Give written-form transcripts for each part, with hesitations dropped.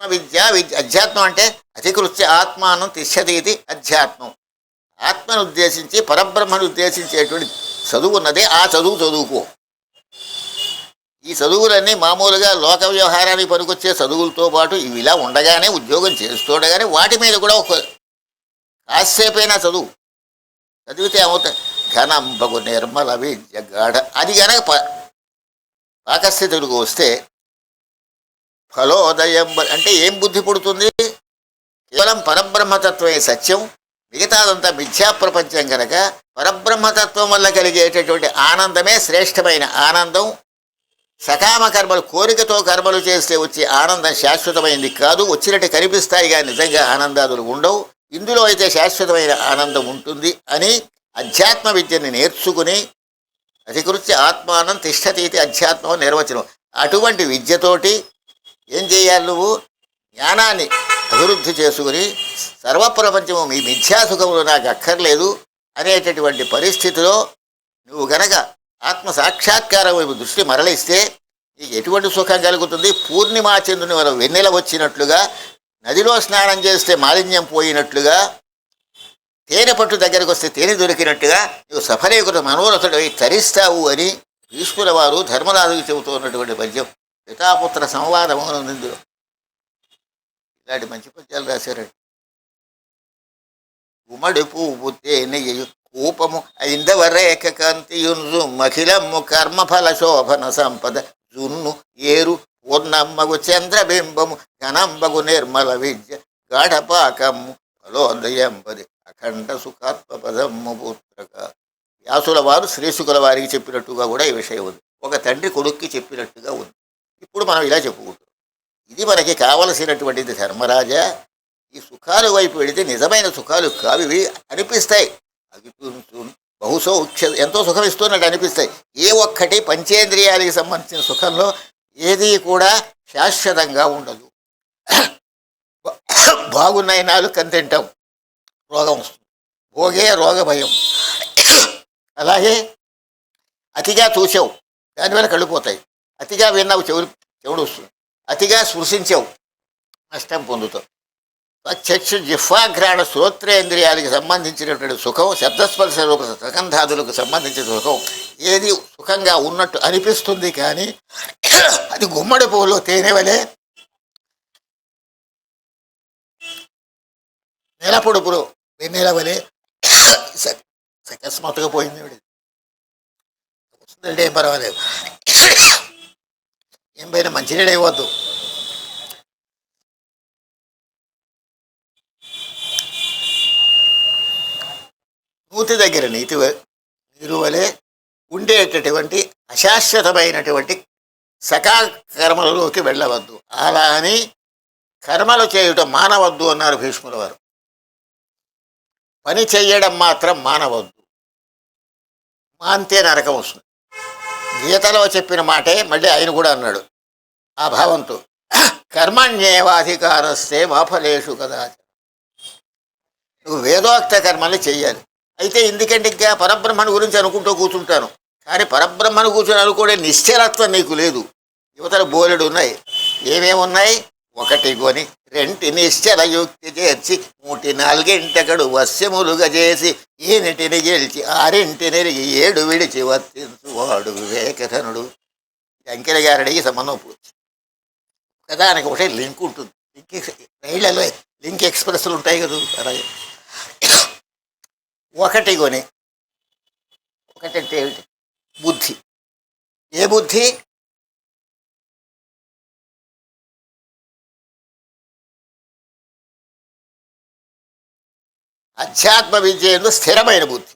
అధ్యాత్మం అంటే అధికృత్య ఆత్మానం తిష్టతి ఇది అధ్యాత్మం. ఆత్మను ఉద్దేశించి పరబ్రహ్మను ఉద్దేశించేటువంటి చదువు ఉన్నదే ఆ చదువు చదువుకో. ఈ చదువులన్నీ మామూలుగా లోక వ్యవహారానికి పనికొచ్చే చదువులతో పాటు ఇవి ఇలా ఉండగానే ఉద్యోగం చేస్తుండగానే వాటి మీద కూడా ఒక కాసేపైనా చదువు చదివితే ఏమవుతాయి. ఘనంబగు నిర్మల విద్య గాఢ అది గనక పాకస్థితులకు వస్తే ఫలోదయం అంటే ఏం బుద్ధి పుడుతుంది? కేవలం పరబ్రహ్మతత్వమే సత్యం, మిగతాదంతా మిథ్యాప్రపంచం కనుక పరబ్రహ్మతత్వం వల్ల కలిగేటటువంటి ఆనందమే శ్రేష్టమైన ఆనందం. సకామ కర్మలు కోరికతో కర్మలు చేస్తే వచ్చే ఆనందం శాశ్వతమైంది కాదు, వచ్చినట్టు కనిపిస్తాయి కానీ నిజంగా ఆనందాదులు ఉండవు. ఇందులో అయితే శాశ్వతమైన ఆనందం ఉంటుంది అని అధ్యాత్మ విద్యని నేర్చుకుని అధికృత్య ఆత్మానం తిష్టతీతి అధ్యాత్మం నిర్వచనం. అటువంటి విద్యతోటి ఏం చేయాలి? నువ్వు జ్ఞానాన్ని అభివృద్ధి చేసుకుని సర్వప్రపంచము మీ మిథ్యాసుఖములు నాకు అక్కర్లేదు అనేటటువంటి పరిస్థితిలో నువ్వు గనక ఆత్మ సాక్షాత్కారం వైపు దృష్టి మరలిస్తే నీకు ఎటువంటి సుఖం కలుగుతుంది? పూర్ణిమా చంద్రుని వల్ల వెన్నెల వచ్చినట్లుగా, నదిలో స్నానం చేస్తే మాలిన్యం పోయినట్లుగా, తేనె పట్టు దగ్గరకు వస్తే తేనె దొరికినట్టుగా నువ్వు సఫలీకృత మనోరథుడై తరిస్తావు అని భీష్ముల వారు ధర్మరాజుకు చెబుతూ ఉన్నటువంటి పద్యం పితాపుత్ర సంవాదము అని ఇందులో. ఇలాంటి మంచి పద్యాలు రాశారండి. ఉమ్మడి పువ్వు తేనెయు కూపము ఐందవరేఖ కాంతియున్ను మఖిలమ్ము కర్మఫల శోభన సంపద జున్ను ఏరు పూర్ణమ్మగు చంద్రబింబము ఘనంబగు నిర్మల విద్య గాఢపాకమ్ము ఫలోదయంబది అఖండ సుఖాత్మపదమ్ము పుత్రక. వ్యాసుల వారు శ్రీశుకుల వారికి చెప్పినట్టుగా కూడా ఈ విషయం ఉంది. ఒక తండ్రి కొడుక్కి చెప్పినట్టుగా ఉంది. ఇప్పుడు మనం ఇలా చెప్పుకుంటున్నాం. ఇది మనకి కావలసినటువంటిది ధర్మరాజా. ఈ సుఖాల వైపు వెళితే నిజమైన సుఖాలు కావివి అనిపిస్తాయి. అవి బహుశోక్ష ఎంతో సుఖం ఇస్తున్నట్టు అనిపిస్తాయి. ఏ ఒక్కటి పంచేంద్రియాలకి సంబంధించిన సుఖంలో ఏది కూడా శాశ్వతంగా ఉండదు. బాగున్నాయి నాలుగు కని తింటాం, రోగం వస్తుంది. భోగే రోగ భయం. అలాగే అతిగా చూసావు, దానివల్ల కళ్ళిపోతాయి. అతిగా విన్నావు, చెవుడు వస్తుంది. అతిగా స్పృశించావు, నష్టం పొందుతావు. చక్షు జిహ్వాఘ్రాణ శ్రోత్రేంద్రియాలకు సంబంధించినటువంటి సుఖం, శబ్దస్పర్శ రూప సగంధాదులకు సంబంధించిన సుఖం ఏది సుఖంగా ఉన్నట్టు అనిపిస్తుంది. కానీ అది గుమ్మడి పువ్వులో తేనె వలె, నెలపొడుపులో వెన్నెల వలె అకస్మాత్తుగా పోయింది. వస్తుందంటే ఏం పర్వాలేదు, ఏం పైన మంచినీళ్ళు ఇవ్వద్దు. నూతి దగ్గర నీరు వలె ఉండేటటువంటి అశాశ్వతమైనటువంటి సకాకర్మలలోకి వెళ్ళవద్దు. అలా అని కర్మలు చేయటం మానవద్దు అన్నారు భీష్ముల వారు. పని చెయ్యడం మాత్రం మానవద్దు. మాంతే నరకం వస్తుంది. గీతలో చెప్పిన మాటే మళ్ళీ ఆయన కూడా అన్నాడు ఆ భావంతో, కర్మణ్యేవాధికారస్తే మా ఫలేషు కదా. నువ్వు వేదోక్త కర్మలు చెయ్యాలి. అయితే ఎందుకంటే ఇంకా పరబ్రహ్మను గురించి అనుకుంటూ కూర్చుంటాను, కానీ పరబ్రహ్మను కూర్చొని అనుకోడే నిశ్చలత్వం నీకు లేదు. యువతలు బోలెడు ఉన్నాయి. ఏమేమున్నాయి? ఒకటి కొని రెంటి నిశ్చల యుక్తి చేర్చి మూటి నాలుగింటకడు వశ్యములుగా చేసి ఈనిటిని గెలిచి ఆరింటినెరిగి ఏడు విడిచి వర్తించువాడు వివేకధనుడు. అంకెల గారడికి సంబంధం పూర్తి. ఒకదానికి ఒకటే లింక్ ఉంటుంది. రైళ్లలో లింక్ ఎక్స్ప్రెస్లు ఉంటాయి కదా, అలాగే ఒకటి కొని. ఒకటంటే ఏమిటి? బుద్ధి. ఏ బుద్ధి? అధ్యాత్మ విద్య ఎందు స్థిరమైన బుద్ధి,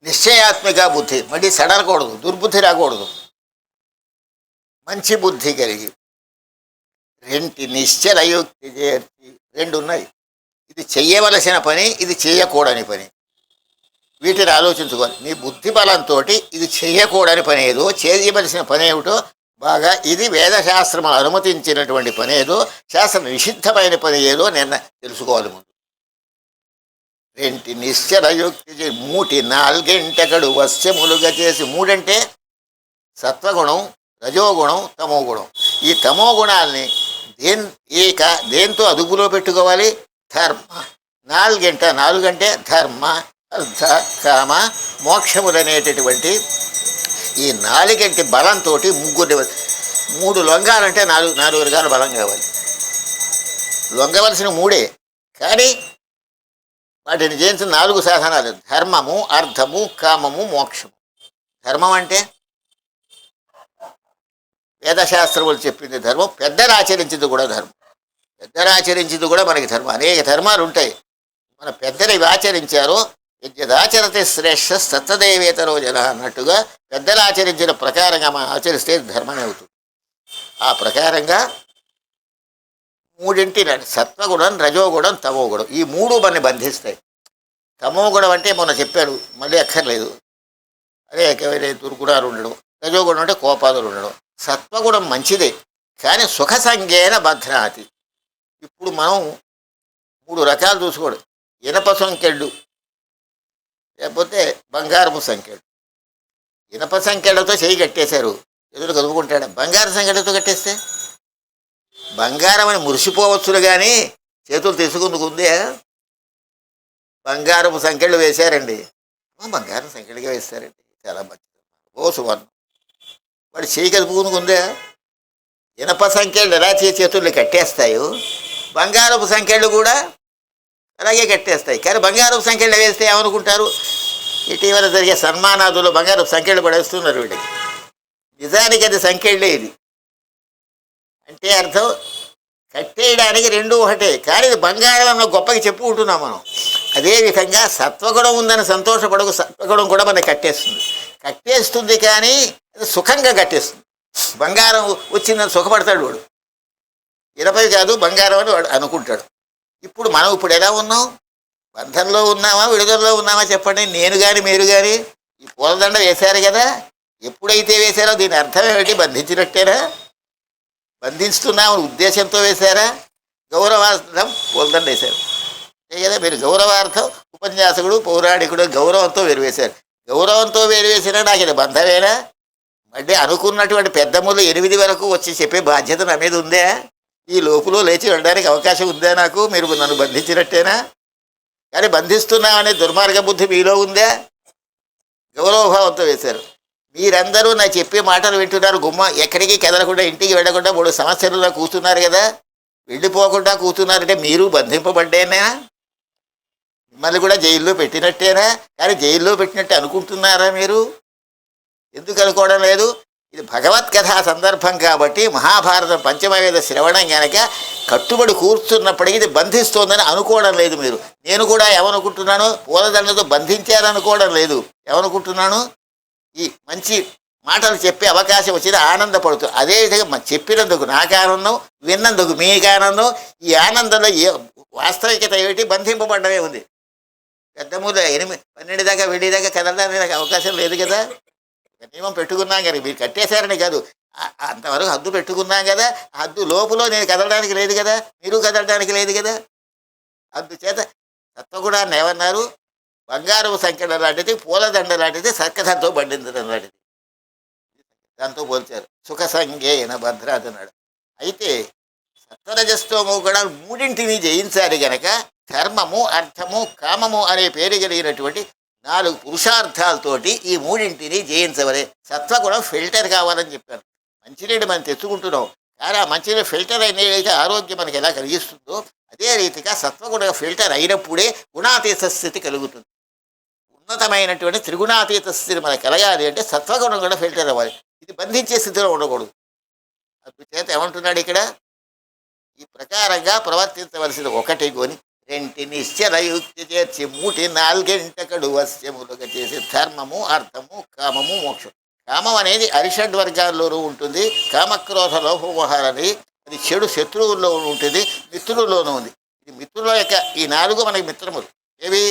నిశ్చయాత్మిక బుద్ధి. మళ్ళీ సడలకూడదు, దుర్బుద్ధి రాకూడదు. మంచి బుద్ధి కలిగి రెంటి నిశ్చలయుక్తి చేర్చి, రెండు ఉన్నాయి. ఇది చెయ్యవలసిన పని, ఇది చేయకూడని పని. వీటిని ఆలోచించుకోవాలి. నీ బుద్ధి బలంతో ఇది చేయకూడని పని ఏదో, చేయవలసిన పని ఏమిటో బాగా, ఇది వేదశాస్త్రం అనుమతించినటువంటి పని ఏదో, శాస్త్ర నిషిద్ధమైన పని ఏదో నిన్న తెలుసుకోవాలి. ముందు రెంటి నిశ్చలయుక్తి మూటి నాలుగింటకడు వశ్యములుగా చేసి. మూడంటే సత్వగుణం, రజోగుణం, తమోగుణం. ఈ తమోగుణాల్ని దేంతో అదుపులో పెట్టుకోవాలి? ధర్మ. నాలుగంటే ధర్మ, అర్థ, కామ, మోక్షములనేటటువంటి ఈ నాలుగంటి బలంతో మూడు లొంగాలంటే నాలుగు రకాల బలం కావాలి. లొంగవలసిన మూడే, కానీ వాటిని జయించిన 4 సాధనాలు: ధర్మము, అర్థము, కామము, మోక్షము. ధర్మం అంటే వేదశాస్త్రములు చెప్పింది ధర్మం, పెద్దలు ఆచరించింది కూడా ధర్మం. పెద్దలు ఆచరించింది కూడా మనకి ధర్మం. అనేక ధర్మాలు ఉంటాయి. మన పెద్దలు ఇవి ఆచరించారో యదాచరతే శ్రేష్ఠ సత్తదేవేతరో జన అన్నట్టుగా పెద్దలు ఆచరించిన ప్రకారంగా మనం ఆచరిస్తే ధర్మమే అవుతుంది. ఆ ప్రకారంగా మూడింటిని సత్వగుణం, రజోగుణం, తమోగుణం, ఈ మూడు మనని బంధిస్తాయి. తమోగుణం అంటే మొన్న చెప్పాడు, మళ్ళీ అక్కర్లేదు. అనేకమైన దుర్గుణాలు ఉండడం. రజోగుణం అంటే కోపాదులు ఉండడం. సత్వగుణం మంచిదే, కానీ సుఖ సంజ్ఞేన బధ్నాతి. ఇప్పుడు మనం 3 రకాలు చూసుకోండి: ఇనప సంకెళ్ళు, లేకపోతే బంగారపు సంకెళ్ళు. ఇనప సంకెళ్ళతో చేయి కట్టేశారు, ఎదురు కదుపుకుంటాడు. బంగారు సంకెళ్ళతో కట్టేస్తే బంగారం అని మురిసిపోవచ్చును, కానీ చేతులు తీసుకుందుకు ఉందే. బంగారపు సంకెళ్ళు వేశారండి, బంగారం సంకెళ్ళగా వేస్తారండి, చాలా మంచిది, ఓ సువర్ణం. వాడు చేయి కదుపుకుందుకు ఉందే. ఇనప సంకెళ్ళు ఎలా చేతుల్లో కట్టేస్తాయో బంగారపు సంకెళ్ళు కూడా అలాగే కట్టేస్తాయి. కానీ బంగారపు సంఖ్యలు వేస్తే ఏమనుకుంటారు? ఇటీవల జరిగే సన్మానాదులో బంగారపు సంఖ్యలు పడేస్తున్నారు వీడికి. నిజానికి అది సంఖ్యలే. ఇది అంటే అర్థం కట్టేయడానికి 2 ఒకటే, కానీ ఇది బంగారం అన్న గొప్పకి చెప్పుకుంటున్నాం మనం. అదేవిధంగా సత్వగుణం ఉందని సంతోషపడకు, సత్వగుణం కూడా మనకి కట్టేస్తుంది, కానీ అది సుఖంగా కట్టేస్తుంది. బంగారం వచ్చిందని సుఖపడతాడు వాడు, ఇనపై కాదు బంగారం అని వాడు అనుకుంటాడు. ఇప్పుడు మనం ఎలా ఉన్నాం? బంధంలో ఉన్నామా, విడుదలలో ఉన్నామా చెప్పండి. నేను కానీ మీరు కానీ ఈ పూలదండ వేశారు కదా, ఎప్పుడైతే వేశారో దీని అర్థం ఏమిటి? బంధించినట్టేనా? బంధిస్తున్నామని ఉద్దేశంతో వేశారా? గౌరవార్థం పూలదండ వేశారు కదా. మీరు గౌరవార్థం ఉపన్యాసకుడు, పౌరాణికుడు గౌరవంతో వేరువేశారు. గౌరవంతో వేరువేసినా నాకు ఇది బంధమేనా? అంటే అనుకున్నటువంటి పెద్దములు 8 వరకు వచ్చి చెప్పే బాధ్యత నా మీద ఉందే? ఈ లోపులో లేచి వెళ్ళడానికి అవకాశం ఉందా నాకు? మీరు నన్ను బంధించినట్టేనా? కానీ బంధిస్తున్నామనే దుర్మార్గ బుద్ధి మీలో ఉందా? గౌరవభావంతో వేశారు. మీరందరూ నా చెప్పే మాటలు వింటున్నారు, ఎక్కడికి కదలకుండా, ఇంటికి వెళ్ళకుండా 3 సంవత్సరాల్లో కూర్చున్నారు కదా. వెళ్ళిపోకుండా కూర్చున్నారంటే మీరు బంధింపబడ్డేనా? మిమ్మల్ని కూడా జైల్లో పెట్టినట్టేనా? కానీ జైల్లో పెట్టినట్టు అనుకుంటున్నారా మీరు? ఎందుకు అనుకోవడం లేదు? ఇది భగవత్కథా సందర్భం కాబట్టి మహాభారతం పంచమవేద శ్రవణం కనుక కట్టుబడి కూర్చున్నప్పటికీ ఇది బంధిస్తోందని అనుకోవడం లేదు మీరు. నేను కూడా ఏమనుకుంటున్నాను? పూలదండతో బంధించారనుకోవడం లేదు. ఏమనుకుంటున్నాను? ఈ మంచి మాటలు చెప్పే అవకాశం వచ్చింది, ఆనందపడుతుంది. అదేవిధంగా చెప్పినందుకు నాకు ఆనందం, విన్నందుకు మీకు ఆనందం. ఈ ఆనందంలో వాస్తవికత ఏమిటి? బంధింపబడ్డమే ఉంది. పెద్దమూల 12 దాకా వెళ్ళేదాకా కదలడానికి నాకు అవకాశం లేదు కదా. నియమం పెట్టుకున్నాం కానీ మీరు కట్టేశారని కాదు, అంతవరకు హద్దు పెట్టుకున్నాం కదా. హద్దు లోపులో నేను కదలడానికి లేదు కదా, మీరు కదలడానికి లేదు కదా. అందుచేత సత్వగుణాన్ని ఏమన్నారు? బంగారపు సంఖ్యల లాంటిది, పూలదండ లాంటిది, సర్కథంతో బండించడం లాంటిది. దాంతో పోల్చారు. సుఖ సంజ్ఞేన భద్రాది అన్నాడు. అయితే సత్వరజస్తోమో కూడా మూడింటిని జయించాలి గనక ధర్మము, అర్థము, కామము అనే పేరు కలిగినటువంటి 4 పురుషార్థాలతోటి ఈ మూడింటిని జయించవలే. సత్వగుణం ఫిల్టర్ కావాలని చెప్పాను. మంచినీళ్ళు మనం తెచ్చుకుంటున్నాం, కానీ ఆ మంచినీళ్ళు ఫిల్టర్ అయినట్లయితే ఆరోగ్యం మనకి ఎలా కలిగిస్తుందో అదే రీతిగా సత్వగుణ ఫిల్టర్ అయినప్పుడే గుణాతీత స్థితి కలుగుతుంది. ఉన్నతమైనటువంటి త్రిగుణాతీత స్థితి మనకు కలగాలి అంటే సత్వగుణం కూడా ఫిల్టర్ అవ్వాలి. ఇది బంధించే స్థితిలో ఉండకూడదు. అందుచేత ఏమంటున్నాడు ఇక్కడ? ఈ ప్రకారంగా ప్రవర్తించవలసింది ఒకటి కొని 2 నిశ్చలయుక్తి చేర్చి 3 4 వశ్యములుగా చేసి ధర్మము, అర్థము, కామము, మోక్షం. కామం అనేది అరిషడ్ వర్గాల్లోనూ ఉంటుంది. కామక్రోధ లోపమోహాలని అది చెడు శత్రువుల్లో ఉంటుంది, మిత్రుల్లోనూ ఉంది. ఇది మిత్రుల యొక్క ఈ 4 మనకి మిత్రములు. ఏవి?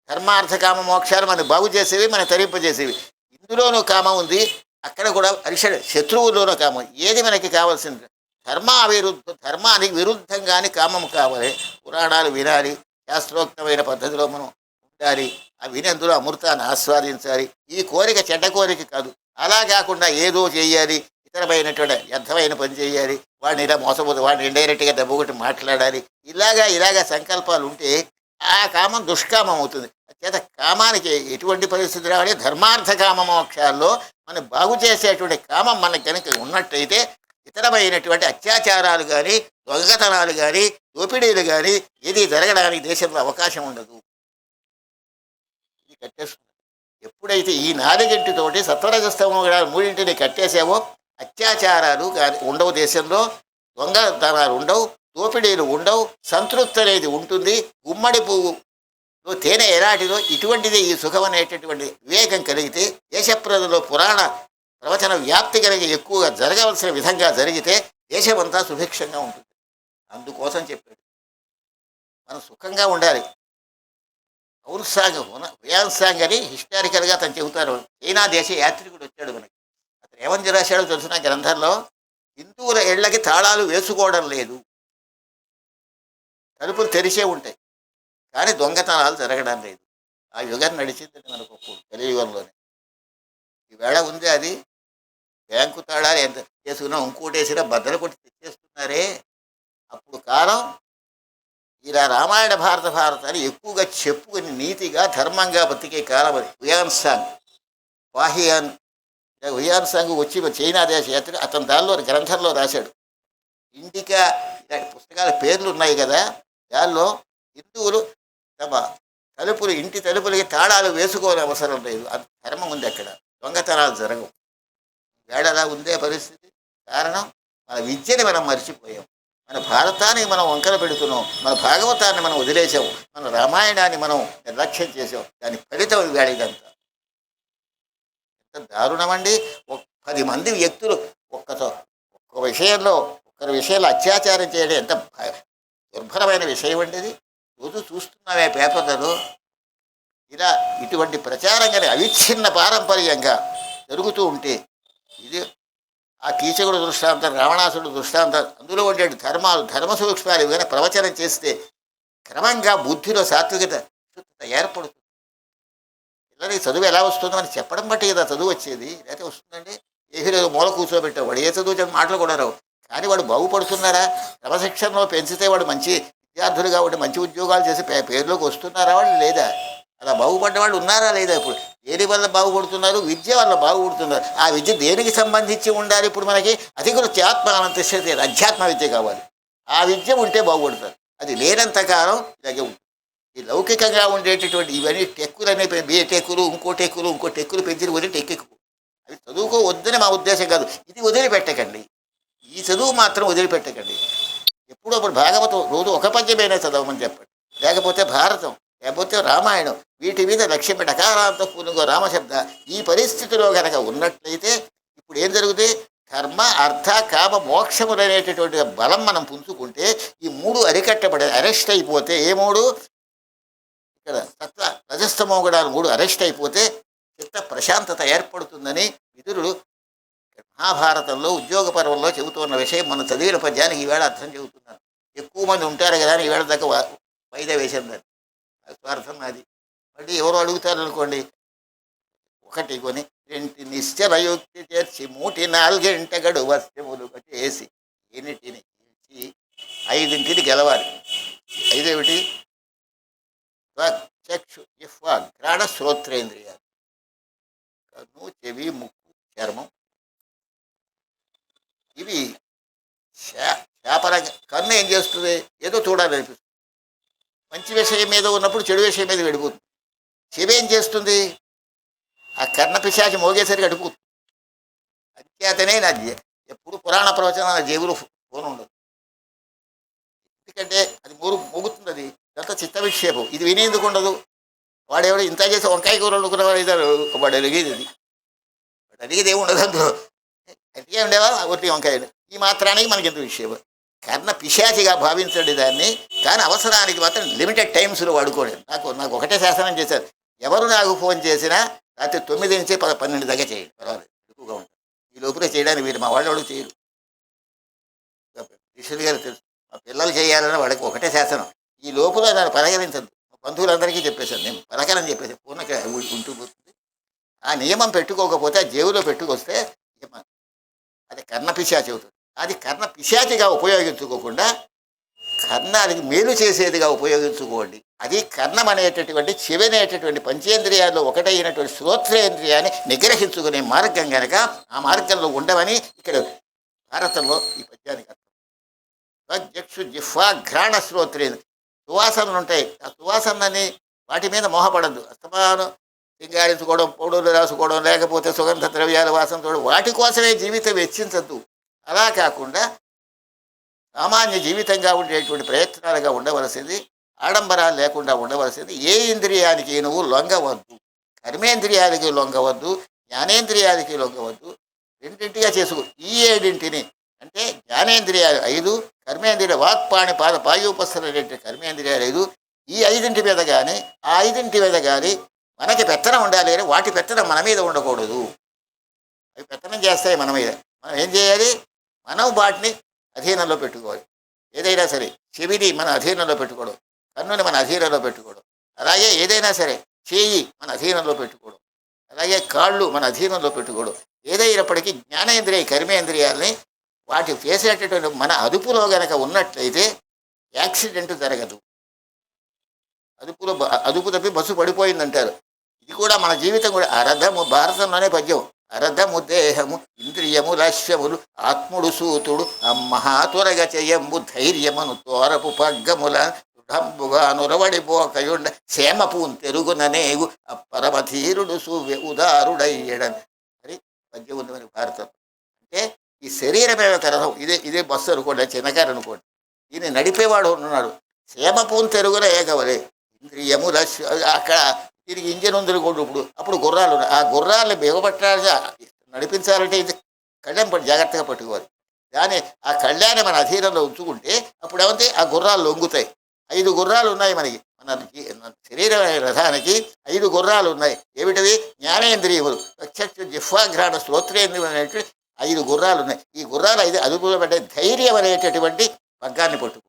ధర్మార్థ కామ మోక్షాలు మనం బాగు చేసేవి, మనం తరింపజేసేవి. ఇందులోనూ కామం ఉంది, అక్కడ కూడా అరిషడ్ శత్రువుల్లోనూ కామం. ఏది మనకి కావాల్సింది? ధర్మానికి విరుద్ధంగానే కామం కావాలి. పురాణాలు వినాలి, శాస్త్రోక్తమైన పద్ధతిలో మనం ఉండాలి, ఆ వినేందులో అమృతాన్ని ఆస్వాదించాలి. ఈ కోరిక చెడ్డ కోరిక కాదు. అలా కాకుండా ఏదో చేయాలి, ఇతరమైనటువంటి వ్యర్థమైన పని చేయాలి, వాడిని ఇలా మోసపోతే వాడిని ఇండైరెక్ట్గా దెబ్బ కొట్టి మాట్లాడాలి, ఇలాగా సంకల్పాలు ఉంటే ఆ కామం దుష్కామం అవుతుంది. చేత కామానికి ఎటువంటి పరిస్థితి రావాలి, ధర్మార్థ కామ మోక్షాల్లో మనం బాగు చేసేటువంటి కామం మనకి కనుక ఉన్నట్టయితే ఇతరమైనటువంటి అత్యాచారాలు కానీ, దొంగతనాలు కానీ, దోపిడీలు కానీ ఏది జరగడానికి దేశంలో అవకాశం ఉండదు. ఇది కట్టేస్తుంది. ఎప్పుడైతే ఈ నాలుగింటితోటి సత్వరజస్తమో మూడింటిని కట్టేసావో అత్యాచారాలు కానీ ఉండవు, దేశంలో దొంగతనాలు ఉండవు, దోపిడీలు ఉండవు, సంతృప్తి అనేది ఉంటుంది. గుమ్మడి పువ్వులో తేనె ఎలాంటిదో ఇటువంటిది ఈ సుఖం అనేటటువంటి వివేకం కలిగితే దేశ ప్రజల్లో పురాణ ప్రవచన వ్యాప్తి కలిగి ఎక్కువగా జరగవలసిన విధంగా జరిగితే దేశమంతా సుభిక్షంగా ఉంటుంది. అందుకోసం చెప్పాడు మనం సుఖంగా ఉండాలి. వ్యాన్సాంగ్ అని హిస్టారికల్గా అతను చెబుతారు. చైనా దేశ యాత్రికుడు వచ్చాడు మనకి. అతను ఏమని రాశాడో తెలుసిన గ్రంథంలో, హిందువుల ఇళ్లకి తాళాలు వేసుకోవడం లేదు, తలుపులు తెరిచే ఉంటాయి, కానీ దొంగతనాలు జరగడం లేదు. ఆ యుగం నడిచిందని మనకు కలియుగంలోనే. ఈవేళ ఉంది అది. బ్యాంకు తాళాలు ఎంత చేసుకున్నా ఇంకోటి వేసినా బద్దలు కొట్టి తెచ్చేస్తున్నారే. అప్పుడు కాలం ఇలా రామాయణ భారతాన్ని ఎక్కువగా చెప్పుకుని నీతిగా ధర్మంగా బతికే కాలం అది. ఉయాన్సాంగ్ వచ్చి చైనా దేశ యాత్ర అతను దానిలో గ్రంథంలో రాశాడు. ఇండికా ఇలాంటి పుస్తకాల పేర్లు ఉన్నాయి కదా, దానిలో హిందువులు తమ ఇంటి తలుపులకి తాళాలు వేసుకోని అవసరం లేదు, అది ధర్మం ఉంది అక్కడ, దొంగతనాలు జరగవు. వేడలా ఉందే పరిస్థితి. కారణం మన విద్యని మనం మర్చిపోయాం, మన భారతాన్ని మనం వంకర పెడుతున్నాం, మన భాగవతాన్ని మనం వదిలేసాం, మన రామాయణాన్ని మనం నిర్లక్ష్యం చేసాం. దాని ఫలితం వేళ ఇదంతా ఎంత దారుణమండి. 10 మంది వ్యక్తులు ఒక్కరి విషయంలో అత్యాచారం చేయడం ఎంత దుర్భరమైన విషయం అండి. ఇది రోజు చూస్తున్నామే పేపర్లలో. ఇలా ఇటువంటి ప్రచారం కానీ అవిచ్ఛిన్న పారంపర్యంగా జరుగుతూ ఉంటే, ఇది ఆ కీచకుడు దృష్టాంతం, రావణాసుడు దృష్టాంతం, అందులో ఉండే ధర్మ సూక్ష్మాలు కానీ ప్రవచనం చేస్తే క్రమంగా బుద్ధిలో సాత్వికత ఏర్పడుతుంది. పిల్లలకి చదువు ఎలా వస్తుందో అని చెప్పడం బట్టి కదా చదువు వచ్చేది, లేకపోతే వస్తుందండి. ఏదో మూల కూర్చోబెట్టావు, ఏ చదువు చెప్పి మాటలు కూడా రావు. కానీ వాడు బాగుపడుతున్నారా? క్రమశిక్షణలో పెంచితే వాడు మంచి విద్యార్థులుగా ఉండి మంచి ఉద్యోగాలు చేసి పేరులోకి వస్తున్నారా వాళ్ళు, లేదా? అలా బాగుపడ్డ వాళ్ళు ఉన్నారా లేదా? ఇప్పుడు దేని వల్ల బాగుపడుతున్నారు? విద్య వల్ల బాగుపడుతున్నారు. ఆ విద్య దేనికి సంబంధించి ఉండాలి? ఇప్పుడు మనకి అధికృత్య ఆత్మానంతిస్తే అధ్యాత్మ విద్య కావాలి. ఆ విద్య ఉంటే బాగుపడతారు. అది లేనంత కాలం ఇలాగే ఉంటుంది. ఈ లౌకికంగా ఉండేటటువంటి ఇవన్నీ టెక్కులు అనేవి, బిఏ టెక్కులు, ఇంకో టెక్కులు పెంచిన వదిలి టెక్కెక్కు, అవి చదువుకో వద్దని మా ఉద్దేశం కాదు. ఇది వదిలిపెట్టకండి, ఈ చదువు మాత్రం వదిలిపెట్టకండి. ఎప్పుడో అప్పుడు భాగవతం రోజు ఒక పద్యమైనా చదవమని చెప్పండి, లేకపోతే భారతం, లేకపోతే రామాయణం, వీటి మీద లక్ష్యం పెట్టి అకారాంత పూనుగో రామశబ్ద. ఈ పరిస్థితిలో కనుక ఉన్నట్లయితే ఇప్పుడు ఏం జరుగుతుంది? కర్మ, అర్థ, కామ, మోక్షములు అనేటటువంటి బలం మనం పుంజుకుంటే ఈ 3 అరికట్టబడే అరెస్ట్ అయిపోతే, ఏ 3? ఇక్కడ సత్వ రజస్తమోగుణాలు 3 అరెస్ట్ అయిపోతే చిత్త ప్రశాంతత ఏర్పడుతుందని విదురుడు మహాభారతంలో ఉద్యోగ పర్వంలో చెబుతున్న విషయం మనం చదివిన పద్యానికి ఈవేళ అర్థం చెబుతున్నాను. ఎక్కువ మంది ఉంటారు కదా అని ఈవేళ దాకా వాయిదా వేసాను. దాన్ని స్వార్థం నాది. మళ్ళీ ఎవరు అడుగుతారు అనుకోండి, 1 కొని 2 నిశ్చలయుక్తి చేర్చి 3 4 గడువు వస్త్రములు చేసి 8 5 గెలవాలి. 5 ఏమిటి? చక్షు, జిహ్వ, ఘ్రాణ, శ్రోత్రేంద్రియాలు, కన్ను, చెవి, ముక్కు, చర్మం. ఇవి శాపరంగా. కన్ను ఏం చేస్తుంది? ఏదో చూడాలనిపిస్తుంది. మంచి విషయం మీద ఉన్నప్పుడు చెడు విషయం మీద వెళ్ళిపోతుంది. చెవి ఏం చేస్తుంది? ఆ కర్ణ పిశాచి మోగేసరికి అడిపోతుంది. అంచేతనే నా ఎప్పుడు పురాణ ప్రవచనం నా జేబులో ఫోన్ ఉండదు. ఎందుకంటే అది మోగుతుంది. అది అంత చిత్త విక్షేపం. ఇది వినేందుకు ఉండదు. వాడెవడు ఇంత చేసి వంకాయ కూర వండుకున్నవాడు వాడు అడిగేది అది. వాడు అడిగేది ఏమి ఉండదు అందులో. అడిగే ఉండేవా ఒకటి వంకాయలు. ఈ మాత్రానికి మనకి ఎంత విషయం. కర్ణ పిశాచిగా భావించండి దాన్ని. కానీ అవసరానికి మాత్రం లిమిటెడ్ టైమ్స్లో వాడుకోండి. నాకు ఒకటే శాసనం చేశారు, ఎవరు నాకు ఫోన్ చేసినా రాత్రి 9 నుంచి 12 దాకా చేయండి, పర్వాలేదు, ఎక్కువగా ఉంటారు. ఈ లోపలే చేయడానికి వీరు మా వాళ్ళు చేయరు. ఋషులు గారు తెలుసు, మా పిల్లలు చేయాలని వాడికి ఒకటే శాసనం. ఈ లోపల దాన్ని పలకరించదు. బంధువులందరికీ చెప్పేశాను నేను, పలకరని చెప్పేసి పూర్ణక ఉంటూ పోతుంది. ఆ నియమం పెట్టుకోకపోతే, ఆ జేబులో పెట్టుకొస్తే అది కర్ణ పిశాచి అవుతుంది. అది కర్ణ పిశాచిగా ఉపయోగించుకోకుండా కర్ణానికి మేలు చేసేదిగా ఉపయోగించుకోండి. అది కర్ణం అనేటటువంటి చెవి అనేటటువంటి పంచేంద్రియాల్లో ఒకటైనటువంటి శ్రోత్రేంద్రియాన్ని నిగ్రహించుకునే మార్గం కనుక ఆ మార్గంలో ఉండవని ఇక్కడ భారతంలో ఈ పద్యానికి అర్థం. స్వజక్షు జిహ్వా ఘ్రాణ శ్రోత్రేంద్రియ సువాసనలు ఉంటాయి. ఆ సువాసనని వాటి మీద మోహపడద్దు. అస్తమానం సింగారించుకోవడం, పౌడర్లు రాసుకోవడం, లేకపోతే సుగంధ ద్రవ్యాల వాసన చూడడం, వాటి కోసమే జీవితం వెచ్చించద్దు. అలా కాకుండా సామాన్య జీవితంగా ఉండేటువంటి ప్రయత్నాలుగా ఉండవలసింది, ఆడంబరాలు లేకుండా ఉండవలసింది. ఏ ఇంద్రియానికి నువ్వు లొంగవద్దు, కర్మేంద్రియాలకి లొంగవద్దు, జ్ఞానేంద్రియాలకి లొంగవద్దు. రెండింటిగా చేసుకో. ఈ ఏడింటిని అంటే జ్ఞానేంద్రియాలు 5, కర్మేంద్రియ వాక్పాణి పాద పాయూపస్థలైన కర్మేంద్రియాలు 5. ఈ 5 మీద కానీ ఆ 5 మీద కానీ మనకి పెత్తనం ఉండాలి, కానీ వాటి పెత్తనం మన మీద ఉండకూడదు. అవి పెత్తనం చేస్తాయి మన మీద. మనం ఏం చేయాలి? మనం వాటిని అధీనంలో పెట్టుకోవాలి. ఏదైనా సరే చెవిని మన అధీనంలో పెట్టుకోవడం, కన్నుని మన అధీనంలో పెట్టుకోవడం, అలాగే ఏదైనా సరే చేయి మన అధీనంలో పెట్టుకోవడం, అలాగే కాళ్ళు మన అధీనంలో పెట్టుకోవడం. ఏదైనప్పటికీ జ్ఞానేంద్రియ కర్మేంద్రియాలని వాటి చేసేటటువంటి మన అదుపులో గనక ఉన్నట్లయితే యాక్సిడెంట్ జరగదు. అదుపు తప్పి బస్సు పడిపోయిందంటారు. ఇది కూడా మన జీవితం కూడా. అరధము భారతంలోనే పద్యం. అరధము దేహము ఇంద్రియము లక్ష్యములు ఆత్ముడు సూతుడు మహాతురగ చెయ్యంబు ధైర్యమును తోరపు పగ్గముల దృఢంబుగా నురవడిపోకయుండ క్షేమపూన్ తెరుగుననేగు పరమధీరుడు సూవ్య ఉదారుడయ్యడన్ అని పద్యం ఉంది మనకి భారతం. అంటే ఈ శరీరమే ఒక రథం. ఇదే బస్సు అనుకోండి, చిన్నకారు అనుకోండి. దీన్ని నడిపేవాడు ఉన్నాడు. క్షేమపూన్ తెరుగున ఏగవలే ఇంద్రియము లక్ష్య. అక్కడ దీనికి ఇంజన్ ఉంది కూడా. అప్పుడు గుర్రాలు ఉన్నాయి. ఆ గుర్రాలను బిగబట్టాలి, నడిపించాలంటే ఇది కళ్యాణ్ జాగ్రత్తగా పట్టుకోవాలి. దాన్ని ఆ కళ్యాణి మన అధీనంలో ఉంచుకుంటే అప్పుడు ఏమంటే ఆ గుర్రాలు లొంగుతాయి. 5 గుర్రాలు ఉన్నాయి మనకి. మన శరీర రథానికి 5 గుర్రాలు ఉన్నాయి. ఏమిటవి? జ్ఞానేంద్రియములు, చక్షు జిహ్వాఘ్రాణ శ్రోత్రేంద్రియం అనేటువంటి 5 గుర్రాలు ఉన్నాయి. ఈ గుర్రాలు 5 అదుపులో పడ్డే ధైర్యం అనేటటువంటి పగ్గాన్ని పట్టుకో.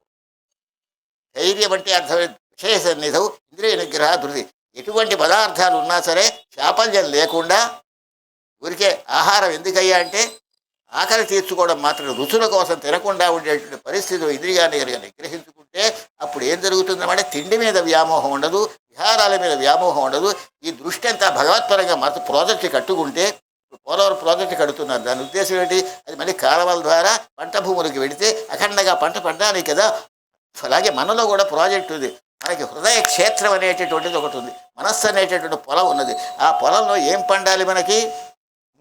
ధైర్యం అంటే అర్థమైన విషయ సన్నిధం, ఇంద్రియ నిగ్రహ, ధృతి. ఎటువంటి పదార్థాలు ఉన్నా సరే చాపల్యం లేకుండా ఊరికే ఆహారం ఎందుకయ్యా అంటే ఆకలి తీర్చుకోవడం మాత్రం, రుచుల కోసం తినకుండా ఉండేటువంటి పరిస్థితులు ఇంద్రియాన్ని నిగ్రహించుకుంటే అప్పుడు ఏం జరుగుతుందంటే తిండి మీద వ్యామోహం ఉండదు, విహారాల మీద వ్యామోహం ఉండదు. ఈ దృష్టి అంతా భగవత్పరంగా మాత్రం ప్రాజెక్ట్ కట్టుకుంటే, పోలవరం ప్రాజెక్టు కడుతున్నారు. దాని ఉద్దేశం ఏంటి? అది మళ్ళీ కాలువల ద్వారా పంట భూములకు వెళితే అఖండంగా పంట పండాలి కదా. అలాగే మనలో కూడా ప్రాజెక్టు ఉంది. మనకి హృదయ క్షేత్రం అనేటటువంటిది ఒకటి ఉంది, మనస్సు అనేటటువంటి పొలం ఉన్నది. ఆ పొలంలో ఏం పండాలి? మనకి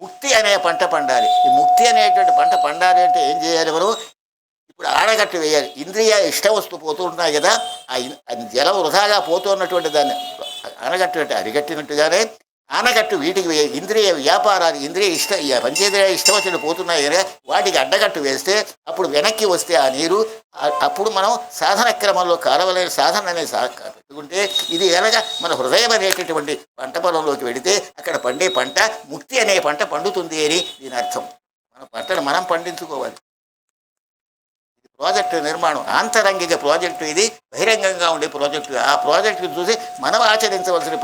ముక్తి అనే పంట పండాలి. ఈ ముక్తి అనేటువంటి పంట పండాలి అంటే ఏం చేయాలి? మనం ఇప్పుడు ఆనకట్టు వేయాలి. ఇంద్రియ ఇష్ట వస్తువు పోతూ ఉన్నాయి కదా, ఆ జలం వృధాగా పోతున్నటువంటి దాన్ని ఆనకట్టు అంటే అరిగట్టినట్టుగానే ఆనకట్టు వీటికి వేయాలి. ఇంద్రియ వ్యాపారాలు, ఇంద్రియ పంచేంద్రియ ఇష్టవచ్చులు పోతున్నాయి కదా, వాటికి అడ్డగట్టు వేస్తే అప్పుడు వెనక్కి వస్తే ఆ నీరు, అప్పుడు మనం సాధన క్రమంలో కాలవలేని సాధన అనేది పెట్టుకుంటే ఇది ఎలాగా మన హృదయం అనేటటువంటి పంట పొలంలోకి వెళితే అక్కడ పండే పంట ముక్తి అనే పంట పండుతుంది అని దీని అర్థం. మన పంటను మనం పండించుకోవాలి. ఇది ప్రాజెక్టు నిర్మాణం, ఆంతరంగిక ప్రాజెక్టు. ఇది బహిరంగంగా ఉండే ప్రాజెక్టు. ఆ ప్రాజెక్టును చూసి మనం ఆచరించవలసిన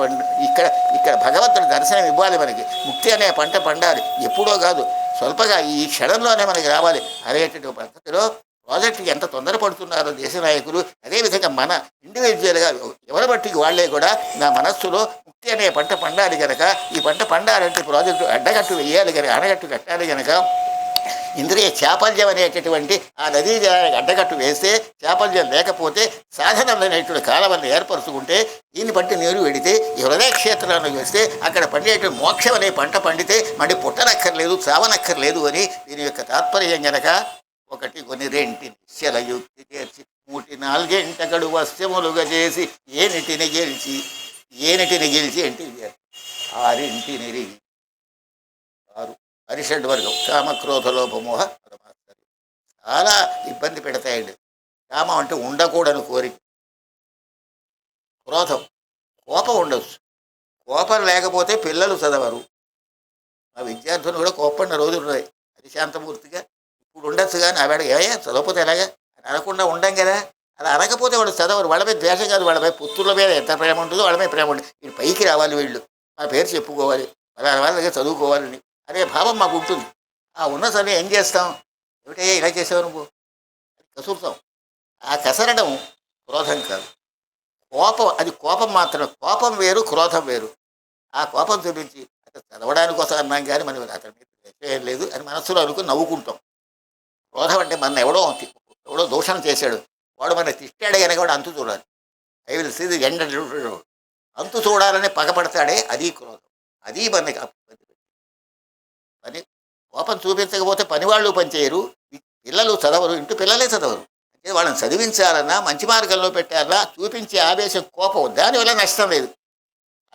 ఇక్కడ భగవంతుడి దర్శనం ఇవ్వాలి. మనకి ముక్తి అనే పంట పండాలి. ఎప్పుడో కాదు, స్వల్పగా ఈ క్షణంలోనే మనకి రావాలి అనేటువంటి పద్ధతిలో ప్రాజెక్టుకి ఎంత తొందరపడుతున్నారో దేశ నాయకులు. అదేవిధంగా మన ఇండివిజువల్గా ఎవరి బట్టికి వాళ్లే కూడా నా మనస్సులో ముక్తి అనే పంట పండాలి కనుక, ఈ పంట పండాలంటే ప్రాజెక్టు అడ్డగట్టు వేయాలి కనుక, ఆనగట్టు కట్టాలి కనుక, ఇంద్రియ చాపల్యం అనేటటువంటి ఆ నదీ జలానికి అడ్డగట్టు వేస్తే, చాపల్యం లేకపోతే సాధనలు అనేటువంటి కాలవన్ని ఏర్పరుచుకుంటే, దీన్ని బట్టి నీరు వెడితే ఈ హృదయ క్షేత్రాన్ని వేస్తే అక్కడ పండేటువంటి మోక్షం అనే పంట పండితే మళ్ళీ పుట్టనక్కర్లేదు, చావనక్కర్లేదు అని దీని యొక్క తాత్పర్యం గనక. 1 కొని 2 నిశ్చలయుక్తి చేర్చి 3 4 వస్యములుగా చేసి ఏనిటిని గెలిచి అంటే 6 నెరిగి 6 అరిషడ్ వర్గం కామక్రోధ లోపమోహ పరమాత్మ చాలా ఇబ్బంది పెడతాయండి. కామం అంటే ఉండకూడని కోరిక, క్రోధం, కోపం ఉండవచ్చు. కోపం లేకపోతే పిల్లలు చదవరు. మా విద్యార్థులు కూడా కోపడిన రోజులు ఉన్నాయి. అది శాంతమూర్తిగా ఇప్పుడు ఉండొచ్చు, కానీ ఆవిడ ఏమయ్యా చదవకపోతే ఎలాగా అని అనకుండా ఉండం కదా. అలా అనకపోతే వాళ్ళు చదవరు. వాళ్ళపై ద్వేషం కాదు, వాళ్ళపై పుత్రుల మీద ఎంత ప్రేమ ఉంటుందో వాళ్ళపై ప్రేమ ఉంటుంది. వీళ్ళు పైకి రావాలి, వీళ్ళు మన పేరు చెప్పుకోవాలి, వాళ్ళ దగ్గర చదువుకోవాలని అనే భావం మాకు ఉంటుంది. ఆ ఉన్న సమయం ఏం చేస్తాం? ఏమిటయ్యా ఇలా చేసావు నువ్వు కసురుతాం. ఆ కసరడం క్రోధం కాదు, కోపం. అది కోపం మాత్రమే. కోపం వేరు, క్రోధం వేరు. ఆ కోపం చూపించి అతను చదవడానికి కోసం అన్నాం కానీ మనం అతని మీద ఏం లేదు అని మనస్సులో అనుకుని నవ్వుకుంటాం. క్రోధం అంటే మన ఎవడో దూషణ చేశాడు, వాడు మన తిట్టాడే కనుక వాడు అంతు చూడాలి. I will see the end అంతు చూడాలని పగపడతాడే, అది క్రోధం. అది మనకి పని. కోపం చూపించకపోతే పనివాళ్ళు పనిచేయరు, పిల్లలు చదవరు, ఇంటి పిల్లలే చదవరు. అంటే వాళ్ళని చదివించాలన్నా మంచి మార్గంలో పెట్టాలన్నా చూపించే ఆవేశం, కోపం, దానివల్ల నష్టం లేదు.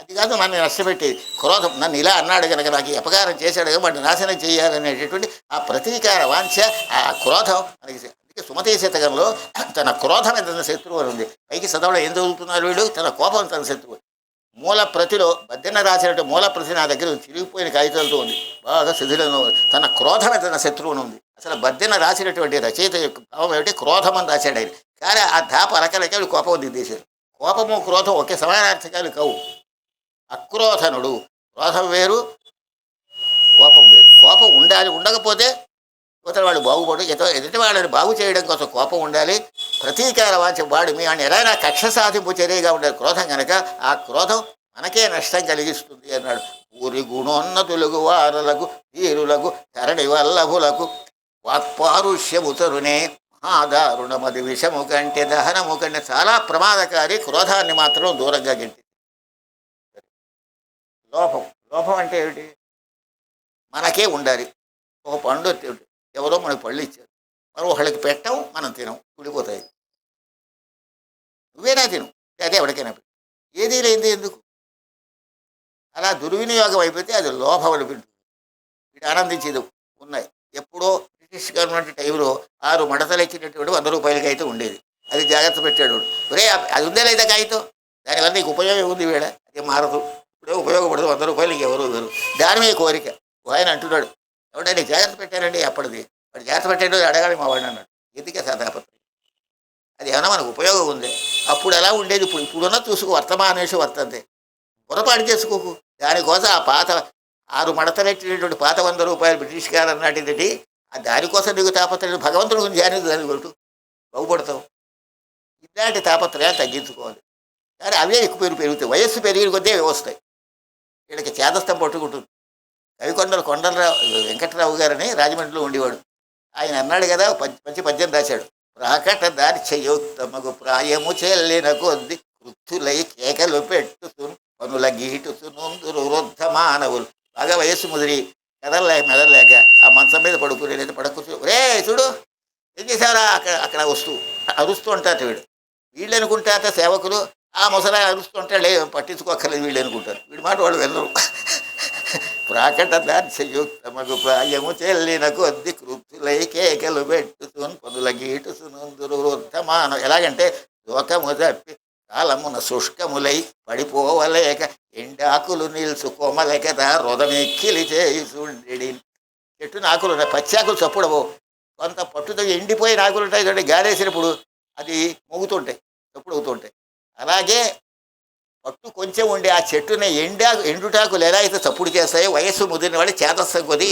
అది కాదు నన్ను నష్టపెట్టేది. క్రోధం, నన్ను ఇలా అన్నాడు కనుక నాకు అపకారం చేశాడు కనుక వాడిని నాశనం చేయాలనేటటువంటి ఆ ప్రతీకార వాంఛ, ఆ క్రోధం మనకి. అందుకే సుమతి శతకంలో తన క్రోధం తన శత్రువు అని ఉంది. పైకి చదవడం ఏం చదువుతున్నారు వీళ్ళు? తన కోపం తన శత్రువు. మూల ప్రతిలో బద్దెన రాసినట్టు మూల ప్రతి నా దగ్గర చిరిగిపోయిన కాగితాలతో ఉంది, బాగా శిథిలంలో ఉంది. తన క్రోధమే తన శత్రువును ఉంది. అసలు బద్దెన రాసినటువంటి రచయిత యొక్క భావం ఏమిటి? క్రోధం అని రాశాడు ఆయన. కానీ ఆ ధాప రకరకాలు కోపం దిద్దేశారు. కోపము క్రోధం ఒకే సమానార్థకాలు కావు. అక్రోధనుడు, క్రోధం వేరు, కోపం వేరు. కోపం ఉండాలి, ఉండకపోతే ఇతర వాడు బాగుపడు. ఎదుటి వాళ్ళని బాగు చేయడం కోసం కోపం ఉండాలి. ప్రతీకార వాంఛ, వాడు మీ అని ఎలా కక్ష సాధింపు చర్యగా ఉండాలి క్రోధం కనుక. ఆ క్రోధం మనకే నష్టం కలిగిస్తుంది అన్నాడు. ఊరి గుణోన్నతులకు వారలకు వీరులకు ధరణి వల్లభులకు వాక్పారుష్యముతరునే మహాదారుణమది విషము కంటే దహనము కంటే. చాలా ప్రమాదకారి క్రోధాన్ని మాత్రం దూరంగా గెంటి. లోపం, లోపం అంటే ఏమిటి? మనకే ఉండాలి. ఒక పండు ఎవరో మనకు పళ్ళు ఇచ్చారు, మనం ఒకళ్ళకి పెట్టాం, మనం తినం, ఉడిపోతాయి. నువ్వేనా తిను, అదే ఎవరికైనా పెట్టు. ఏదీ లేనిది ఎందుకు? అలా దుర్వినియోగం అయిపోతే అది లోపం అనిపించింది. వీడు ఆనందించేది ఉన్నాయి. ఎప్పుడో బ్రిటిష్ గవర్నమెంట్ టైంలో 6 మడతలు ఎక్కినటువంటి 100 రూపాయలకి అయితే ఉండేది. అది జాగ్రత్త పెట్టాడు. ఒరే అది ఉందే లేదా కాగితం, దానివల్ల నీకు ఉపయోగం ఉంది వీడ, అది మారదు, ఇప్పుడే ఉపయోగపడదు, 100 రూపాయలకి ఎవరు వేరు. దాని మీద కోరిక. ఆయన అంటున్నాడు, ఎవడా నీకు జాగ్రత్త పెట్టానండి అప్పటిది, వాడు జాగ్రత్త పెట్టాడు అడగాలి మా వాడిని అన్నాడు. ఎందుకే సదాపత్రి, అది ఏమైనా మనకు ఉపయోగం ఉంది? అప్పుడు ఎలా ఉండేది, ఇప్పుడున్న చూసుకో, వర్తమానేషు వర్తంతే. పొరపాటు చేసుకోకు. దానికోసం ఆ పాత 6 మడతలెట్టినటువంటి పాత 100 రూపాయలు బ్రిటిష్ గారు అన్నట్టు దానికోసం నీకు తాపత్రయం. భగవంతుడు గురించి ధ్యానం దాన్ని కొట్టు, బాగుపడతావు. ఇలాంటి తాపత్రయాలు తగ్గించుకోవాలి. కానీ అవే ఎక్కువ పెరుగుతాయి. వయస్సు పెరిగిన కొద్దే వస్తాయి. వీళ్ళకి చేదస్థం పట్టుకుంటుంది. కవికొండల కొండలరావు వెంకటరావు గారని రాజమండ్రిలో ఉండేవాడు. ఆయన అన్నాడు కదా, మంచి పద్యం రాశాడు. ప్రాకట దార్చయోక్తమగు ప్రాయము చెల్లిన కొద్ది వృద్ధులై కేకలు పెట్టుతు పనుల గీటుతునుందురు వృద్ధ మానవులు. బాగా వయస్సు ముదిరి మెదలేక ఆ మంచం మీద పడుకుని లేదా పడకూర్చు, రే చూడు ఏం చేశారా అక్కడ వస్తూ అరుస్తూ ఉంటారు వీడు. వీళ్ళు అనుకుంటారట సేవకులు, ఆ ముసలా అరుస్తూ ఉంటాడు, పట్టించుకోక్కర్లేదు వీళ్ళు అనుకుంటారు. వీడి మాట వాళ్ళు వెళ్ళరు. ప్రాకట దార్చయుక్తమగు ప్రాయము చెల్లిన కొద్ది కృతులై కేకలు పెట్టుతున్ పనుల గీటుతునందురు వృద్ధమాన. ఎలాగంటే లోకము తప్పి కాలమున శుష్కములై పడిపోవలేక ఎండాకులు నిల్చుకోమలేక రొదమెక్కిలి చేయుచుండెడి. చెట్టు ఆకులు ఉన్నాయి, పచ్చి ఆకులు చప్పుడవు. కొంత పట్టుతో ఎండిపోయిన ఆకులు ఉంటాయి చూడండి, గారేసినప్పుడు అది మోగుతుంటాయి, చప్పుడు అవుతుంటాయి. అలాగే పట్టు కొంచెం ఉండి ఆ చెట్టుని ఎండుటాకులు ఎలా అయితే చప్పుడు చేస్తాయో వయస్సు ముదిరిన వాడి చేతస్థం కొద్ది